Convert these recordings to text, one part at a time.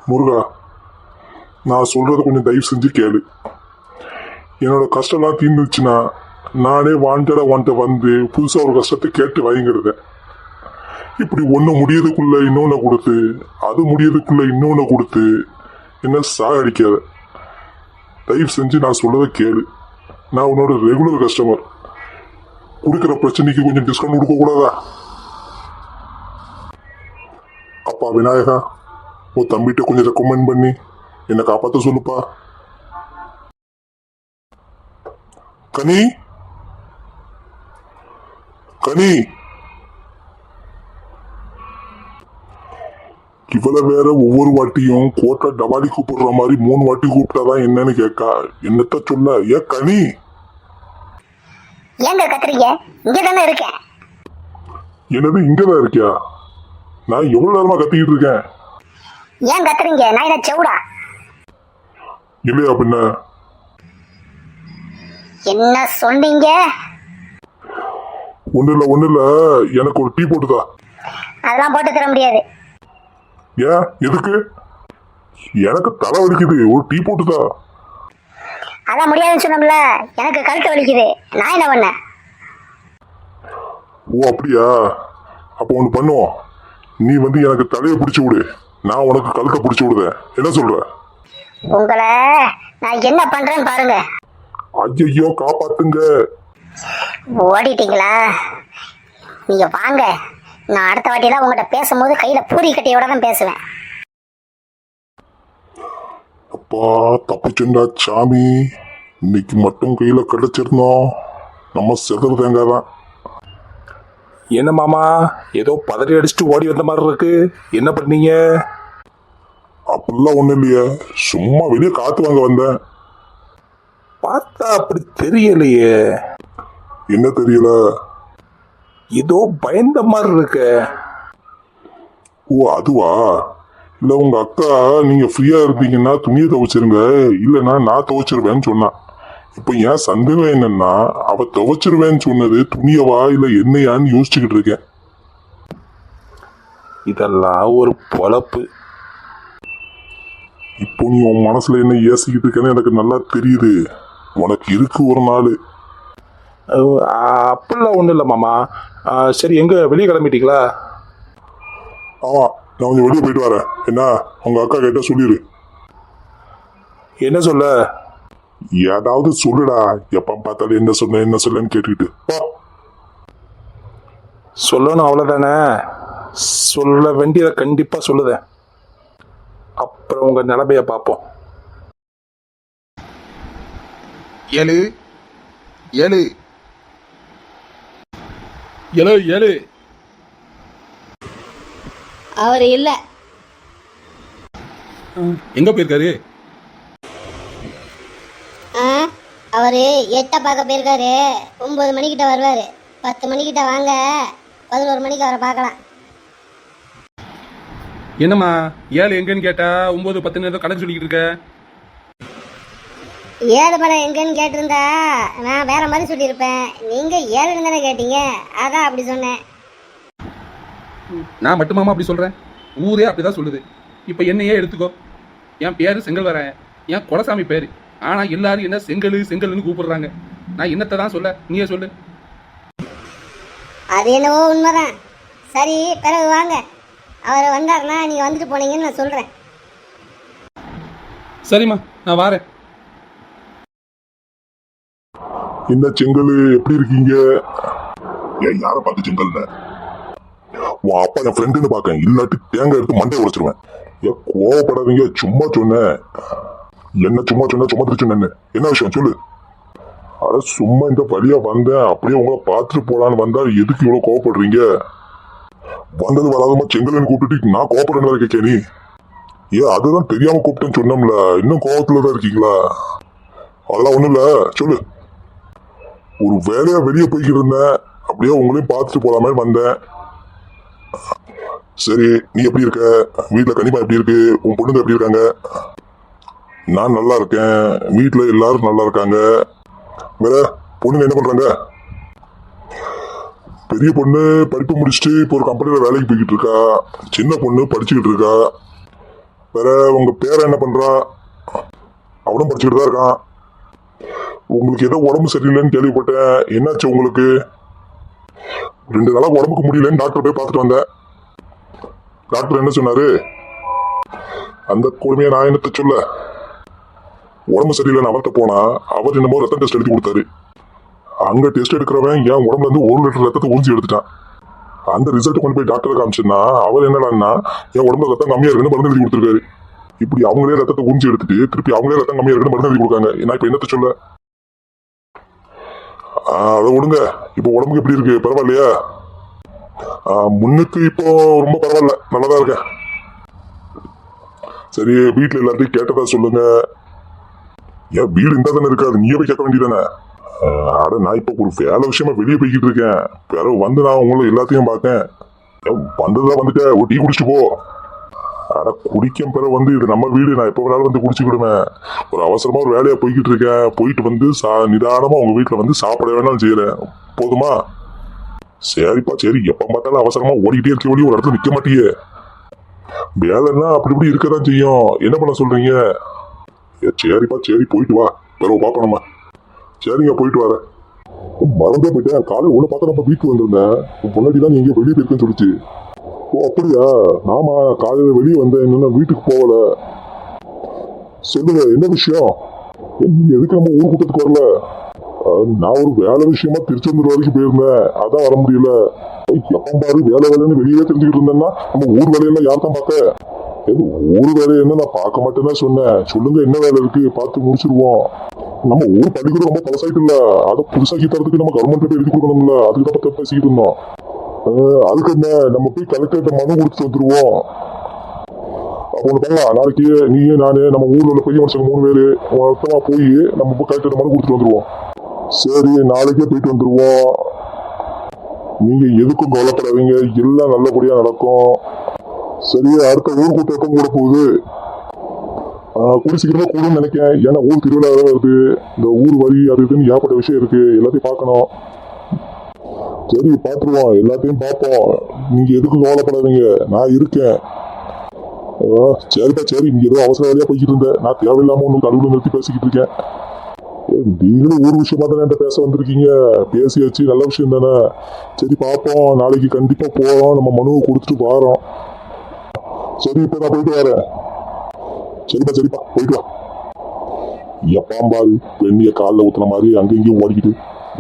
முருகா, நான் சொல்றத கொஞ்சம் தயவு செஞ்சு கேளு. என்னோட கஷ்டம்லாம் தீர்ந்துச்சுன்னா நானே வாண்டட வந்து புதுசா ஒரு கஷ்டத்தை கேட்டு வாங்கிடுறேன். இப்படி ஒண்ணு முடியறதுக்குள்ள இன்னொன்னு கொடுத்து, அது முடியறதுக்குள்ள இன்னொன்னு கொடுத்து என்ன சாகடிக்காத. தயவு செஞ்சு நான் சொல்றத கேளு. நான் உன்னோட ரெகுலர் கஸ்டமர். கொடுக்குற பிரச்சனைக்கு கொஞ்சம் டிஸ்கவுண்ட் கொடுக்க கூடாதா? அப்பா விநாயகா, உன் தம்பிகிட்ட கொஞ்சம் ரெக்கமெண்ட் பண்ணி என்னை காப்பாற்ற சொல்லுப்பா. கனி, கனி, இவளை வேற ஒவ்வொரு வாட்டியும் கோட்டை டபாலி கூப்பிடுற மாதிரி 3 வாட்டி கூப்பிட்டாதான் என்னன்னு கேட்கா. என்னத்த சொல்ல? ஏன் கனி, ஏங்க கத்துறீங்க? இங்கதானே இருக்கேன். என்னது இங்கதான் இருக்கியா? நான் எவ்வளவு நேரமா கத்திக்கிட்டு இருக்கேன். ஏன் கத்துறீங்க? நான் என்ன செவுடா? இல்லையா பின்ன? என்ன சொன்னீங்க? ஒண்ணு இல்ல, எனக்கு ஒரு டீ போட்டுதா. அதெல்லாம் போட்டு தர முடியாது. ஏன்? எதுக்கு? எனக்கு தலை வலிக்குது, ஒரு டீ போட்டுதா. அதான் முடியாதுன்னு சொன்னோம்ல, எனக்கு கழுத்து வலிக்குது. நான் என்ன பண்ணேன்? ஓ அப்படியா? அப்ப ஒண்ணு பண்ணுவோம். நீ வந்து எனக்கு தலையை பிடிச்சு விடு, நான் உனக்கு கழுத்தை பிடிச்சு விடுவேன். என்ன சொல்ற? உங்களை நான் என்ன பண்றேன்னு பாருங்க. ஐயோ காப்பாத்துங்க. ஓடிட்டீங்களா? நீங்க வாங்க, நான் அடுத்த வாட்டிலாம் உங்கள்கிட்ட பேசும்போது கையில பூரி கட்டையோட தான் பேசுவேன். அப்பா தப்பிச்சுண்டா சாமி. இன்னைக்கு மட்டும் கையில கிடைச்சிருந்தோம், நம்ம செதறு தேங்காய் தான். என்ன மாமா, ஏதோ பதறி அடிச்சுட்டு ஓடி வந்த மாதிரி இருக்கு. என்ன பண்ணீங்க? அப்படிலாம் ஒண்ணும் இல்லையே, சும்மா வெளியே காத்து வாங்க வந்தேன். பார்த்தா அப்படி தெரியலையே. என்ன தெரியல? ஏதோ பயந்த மாதிரி இருக்கு. ஓ அதுவா? இல்ல உங்க அக்கா நீங்க ஃப்ரீயா இருந்தீங்கன்னா துணியை துவைச்சிருங்க, இல்லைன்னா நான் துவைச்சிருவேன்னு சொன்னா. இப்ப ஏன் சந்தேகம் என்னன்னா, அவ துவைச்சிருவேன்னு சொன்னது துணியவா இல்ல என்னையான்னு யோசிச்சுக்கிட்டு இருக்கேன். இதெல்லாம் ஒரு பொழப்பு. இப்போ நீ உன் மனசுல என்ன ஏசிக்கிட்டு இருக்கேன்னு எனக்கு நல்லா தெரியுது. உனக்கு இருக்கு ஒரு நாள். அப்படிலாம் ஒன்றும் இல்லை மாமா. சரி, எங்க வெளியே கிளம்பிட்டீங்களா? ஆமா, நான் கொஞ்சம் வெளியே போயிட்டு வரேன். என்ன உங்க அக்கா கிட்ட சொல்லிடு. என்ன சொல்ல? ஏதாவது சொல்லுடா. எப்ப பார்த்தாலும் என்ன சொல்லன்னு கேட்டுக்கிட்டு வா. சொல்லணும் அவ்வளோதானே. சொல்ல வேண்டியதை கண்டிப்பா சொல்லுதேன். அப்புறம் உங்க நிலைமைய பார்ப்போம். ஏழு ஏழு ஏழு ஏழு. அவர் இல்ல. எங்க போயிருக்காரு? அவரு எட்ட பார்க்க போயிருக்காரு. 9 மணிக்கிட்ட வருவாரு. 10 மணிக்கிட்ட வாங்க, 11 மணிக்கு அவரை பார்க்கலாம். என்னம்மா, ஏழு எங்கன்னு கேட்டா 9 10 ஏதோ கணக்கு சொல்லிக்கிட்டு இருக்க. 7 மணி எங்கன்னு கேட்டிருந்தா நான் வேற மாதிரி சொல்லியிருப்பேன். நீங்க 7 தானே கேட்டீங்க, அதான் அப்படி சொன்னேன். நான் மட்டுமாமா அப்படி சொல்றேன்? ஊரே அப்படிதான் சொல்லுது. இப்ப என்னையே எடுத்துக்கோ. என் பேரு செங்கல் வரேன், என் குலசாமி பேரு. ஆனா எல்லாரும் என்ன செங்கல்னு கூப்பிடுறாங்க. நான் என்னத்தை தான் சொல்ல, நீயே சொல்லு. அது என்னவோ உண்மைதான். சரி, பிறகு வாங்க. அவர் வந்தாருன்னா நீங்க வந்துட்டு போனீங்கன்னு நான் சொல்றேன். சரிம்மா, நான் வாரேன். என்ன செங்கல், எப்படி இருக்கீங்க? ஏன் யாரை பார்த்து செங்கல்ல? உன் அப்பா என் ஃப்ரெண்டுன்னு பார்க்கேன், இல்லாட்டி தேங்காய் எடுத்து மண்டையை உடைச்சிருவேன். ஏன் கோவப்படாதீங்க, சும்மா சொன்னேன். என்ன சும்மா சொன்னேன்னு என்ன விஷயம் சொல்லு. அட சும்மா இந்த வழியா வந்தேன், அப்படியே உங்களை பார்த்துட்டு போலான்னு வந்தா எதுக்கு இவ்வளவு கோவப்படுறீங்க? வந்தது வராதமா செங்கல்னு கூப்பிட்டுட்டு நான் கோவப்படுறேன் இருக்கேன். நீ ஏன் அதுதான் தெரியாம கூப்பிட்டேன்னு சொன்னோம்ல, இன்னும் கோவத்துலதான் இருக்கீங்களா? அதெல்லாம் ஒண்ணும் இல்ல, சொல்லு. ஒரு வேலையா வெளியே போய்கிட்டு இருந்தேன், அப்படியே உங்களையும் பார்த்துட்டு போலாமே வந்தேன். சரி, நீ எப்படி இருக்க? வீட்டுல கண்டிப்பா எப்படி இருக்கு? உன் பொண்ணுங்க எப்படி இருக்காங்க? நான் நல்லா இருக்கேன், வீட்டுல எல்லாரும் நல்லா இருக்காங்க. வேற பொண்ணுங்க என்ன பண்றாங்க? பெரிய பொண்ணு படிப்பு முடிச்சுட்டு இப்போ ஒரு கம்பெனியில் வேலைக்கு போய்கிட்டு இருக்கா. சின்ன பொண்ணு படிச்சுக்கிட்டு இருக்கா. வேற உங்க பேரை என்ன பண்றா? அவனும் படிச்சுக்கிட்டு தான் இருக்கான். உங்களுக்கு ஏதோ உடம்பு சரியில்லைன்னு கேள்விப்பட்டேன். என்னாச்சு உங்களுக்கு? 2 நாளா உடம்புக்கு முடியலன்னு டாக்டர் போய் பார்த்துட்டு வந்தேன். டாக்டர் என்ன சொன்னாரு? அந்த கொடுமையை நான் என்னத்த சொல்ல? உடம்பு சரியில்லைன்னு அவர்கிட்ட போனா அவர் என்னமோ ரத்தம் டெஸ்ட் எடுத்து கொடுத்தாரு. அங்க டெஸ்ட் எடுக்கிறவன் என் உடம்புல இருந்து 1 லிட்டர் ரத்தத்தை உறிஞ்சி எடுத்துட்டான். அந்த ரிசல்ட் கொண்டு போய் டாக்டர் காமிச்சுன்னா அவர் என்னடான்னா என் உடம்புல ரத்தம் கம்மியா இருக்குன்னு மருந்து எழுதி கொடுத்துருக்காரு. இப்படி அவங்களே ரத்தத்தை உறிஞ்சி எடுத்துட்டு திருப்பி அவங்களே ரத்தம் கம்மியா இருக்குன்னு மருந்து எழுதி கொடுக்காங்க. நான் இப்ப என்னத்த சொல்ல? அதை விடுங்க. இப்போ உடம்புக்கு எப்படி இருக்கு? பரவாயில்லையா? முன்னுக்கு இப்போ ரொம்ப பரவாயில்ல, நல்லாதான் இருக்கேன். சரி, வீட்டுல எல்லாத்தையும் கேட்டதா சொல்லுங்க. ஏன் வீடு இருந்தா தானே இருக்காது, நீயே போய் கேட்க வேண்டியதானே? அட நான் இப்போ ஒரு வேலை விஷயமா வெளியே போய்கிட்டு இருக்கேன். பிறகு வந்து நான் உங்களை எல்லாத்தையும் பார்த்தேன். வந்ததுதான் வந்துட்டேன், ஒரு டீ குடிச்சிட்டு போ. அட குடிக்கும் பிறகு வந்து இது நம்ம வீடு, நான் எப்போ வேணாலும் வந்து குடிச்சுக்கிடுவேன். ஒரு அவசரமா ஒரு வேலையா போய்கிட்டு இருக்கேன். போயிட்டு வந்து நிதானமா உங்க வீட்டுல வந்து சாப்பிட வேணாலும் செய்யறேன். போதுமா? சரிப்பா சரி. எப்ப பார்த்தாலும் அவசரமா ஓடிக்கிட்டே இருக்க வழி ஒரு இடத்துல நிக்க மாட்டியே. வேலைன்னா அப்படி இப்படி இருக்கதான் செய்யும். என்ன பண்ண சொல்றீங்க? சரிப்பா சரி, போயிட்டு வா. பிறகு பாப்போம். சரிங்க, போயிட்டு வரேன். மறந்தே போயிட்டேன். காலையில் உள்ள பார்க்க நம்ம வீட்டுக்கு வந்திருந்தேன். பொன்னாடி தான் நீங்க வெளியே போயிருக்கேன்னு சொல்லிச்சு. ஓ அப்படியா? நாம காலையில வெளியே வந்தேன், இன்னும் வீட்டுக்கு போகல. சொல்லுங்க, என்ன விஷயம்? நீங்க எதுக்கு நம்ம ஊர் கூட்டத்துக்கு வரல? நான் ஒரு வேலை விஷயமா திருச்செந்தூர் வரைக்கும் போயிருந்தேன், அதான் வர முடியல. எப்ப பாரு வேலை வேலைன்னு வெளியே தெரிஞ்சுக்கிட்டு இருந்தேன்னா நம்ம ஊர் வேலையெல்லாம் யார் தான் பார்க்க? ஊர் வேலையை நான் பார்க்க மாட்டேன்னு சொன்னேன். சொல்லுங்க, என்ன வேலை இருக்கு? பார்த்து முடிச்சிருவோம். நம்ம ஊர் பள்ளிக்கூடம் ரொம்ப பழசாயிட்டுல, அதை புதுசாக்கி தரதுக்கு நம்ம கவர்மெண்ட்ல போய் எழுதி கொடுக்கணும்ல, அதுக்கு தான் பத்தி பேசிக்கிட்டு இருந்தோம். அதுக்கு என்ன, நம்ம போய் கலெக்டர்கிட்ட மனு கொடுத்துட்டு வந்துருவோம். அப்போ ஒன்று பண்ணலாம், நாளைக்கு நீ நானு நம்ம ஊர்ல உள்ள பெரிய மனுஷங்க 3 பேரு மொத்தமா போய் நம்ம போய் கலெக்டர்கிட்ட மனு கொடுத்துட்டு வந்துருவோம். சரி, நாளைக்கே போயிட்டு வந்துருவோம். நீங்க எதுக்கும் கவலைப்படாதீங்க, எல்லாம் நல்லபடியா நடக்கும். சரி, அடுத்த ஊர் கூட்டம் கூட போகுது. கூடி சீக்கிரமா கூடுன்னு நினைக்கிறேன். ஏன்னா ஊர் திருவிழா வருது. இந்த ஊர் வரி அது இதுன்னு ஏகப்பட்ட விஷயம் இருக்கு, எல்லாத்தையும் பார்க்கணும். சரி, பார்த்துருவோம், எல்லாத்தையும் பார்ப்போம். நீங்க எதுக்கும் கவலைப்படாதீங்க, நான் இருக்கேன். சரிப்பா சரி. நீங்க ஏதோ அவசர வேலையா போய்கிட்டு இருந்தேன், நான் தேவையில்லாம ஒன்றும் கடவுளை நிறுத்தி பேசிக்கிட்டு இருக்கேன். நீங்களும் ஊர் விஷயமா தானே என்கிட்ட பேச வந்திருக்கீங்க. பேசியாச்சு, நல்ல விஷயம் தானே. சரி பார்ப்போம், நாளைக்கு கண்டிப்பா போறோம், நம்ம மனுவை கொடுத்துட்டு வரோம். சரி, இப்ப நான் போயிட்டு வரேன். சரிப்பா சரிப்பா, போயிட்டு வா. எப்பாம்பாரு பெண்ணிய காலில் ஊத்துன மாதிரி அங்கே இங்கேயும் ஓடிக்கிட்டு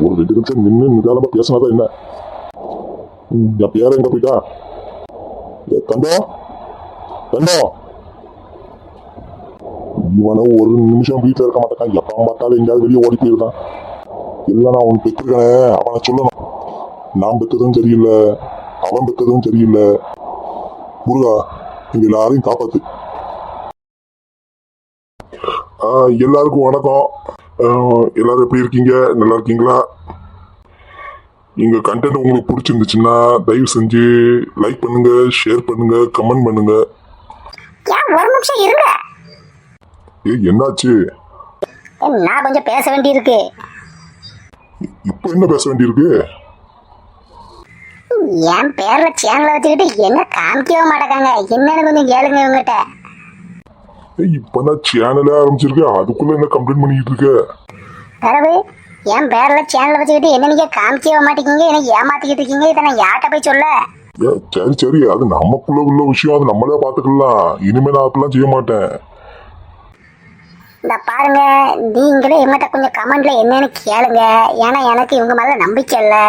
ஒரு 2 நிமிஷம் நின்று நிதானமா பேசினாதான் என்ன? என் பேர எங்க போயிட்டா? தண்டம் தண்டம், இவனை ஒரு நிமிஷம் வீட்டில் இருக்க மாட்டேன். எப்ப பார்த்தாலும் எங்கேயாவது வெளியே ஓடி போயிருந்தான். இல்லை, நான் அவன் பெற்றிருக்கேனே, அவனை சொல்லணும். நான் பெற்றதும் சரியில்லை, அவன் பெற்றதும் சரியில்லை. முருகா, இங்க எல்லாரையும் காப்பாத்து. எல்லாருக்கும் வணக்கம். எல்லாரும் எப்படி இருக்கீங்க? நல்லா இருக்கீங்களா? எங்க கண்டென்ட் உங்களுக்கு பிடிச்சிருந்துச்சுன்னா தயவு செஞ்சு லைக் பண்ணுங்க, ஷேர் பண்ணுங்க, கமெண்ட் பண்ணுங்க. ஒரு நிமிஷம் இருங்க. என்னாச்சு? நான் கொஞ்சம் பேச வேண்டியிருக்கு. இப்போ என்ன பேச வேண்டியிருக்கு? என் பேர்ல சேனலை வச்சுக்கிட்டு என்ன காமிக்கவே மாட்டேங்காங்க. என்னன்னு கொஞ்சம் கேளுங்க இவங்ககிட்ட. இப்பதான் சேனலே ஆரம்பிச்சிருக்கு, அதுக்குள்ள என்ன கம்ப்ளைண்ட் பண்ணிட்டு இருக்க? பிறகு என் பேர்ல சேனலை வச்சுக்கிட்டு என்ன நீங்க காமிக்கவே மாட்டேங்க, என்ன ஏமாத்திக்கிட்டு இருக்கீங்க. இதை நான் யார்கிட்ட போய் சொல்ல? சரி சரி, அது நமக்குள்ள உள்ள விஷயம், அது நம்மளே பாத்துக்கலாம். இனிமே நான் அப்படிலாம் செய்ய மாட்டேன். இந்த பாருங்க, நீங்களே இவங்கிட்ட கொஞ்சம் கமெண்ட்ல என்னன்னு கேளுங்க. ஏன்னா எனக்கு இவங்க மேல நம்பிக்கை இல்லை.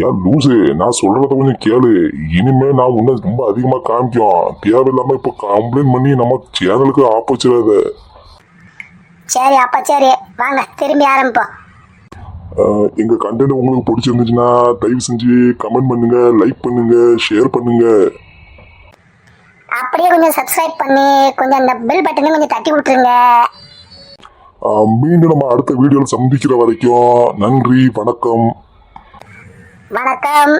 ஏன் லூசு, நான் சொல்றத கொஞ்சம் கேளு. இனிமே நான் உன்ன ரொம்ப அதிகமா காமிக்கும். தேவையில்லாம இப்ப கம்ப்ளைண்ட் பண்ணி நம்ம சேனலுக்கு ஆப்போச்சிடாத. சரி, அப்ப சரி, வாங்க திரும்பி ஆரம்பிப்போம். எங்க கண்டென்ட் உங்களுக்கு பிடிச்சிருந்துச்சுன்னா தயவு செஞ்சு கமெண்ட் பண்ணுங்க, லைக் பண்ணுங்க, ஷேர் பண்ணுங்க. அப்படியே கொஞ்சம் சப்ஸ்கிரைப் பண்ணி கொஞ்சம் அந்த பெல் பட்டனையும் கொஞ்சம் தட்டி விட்டுருங்க. மீண்டும் நம்ம அடுத்த வீடியோவில் சந்திக்கிற வரைக்கும் நன்றி, வணக்கம். வணக்கம்.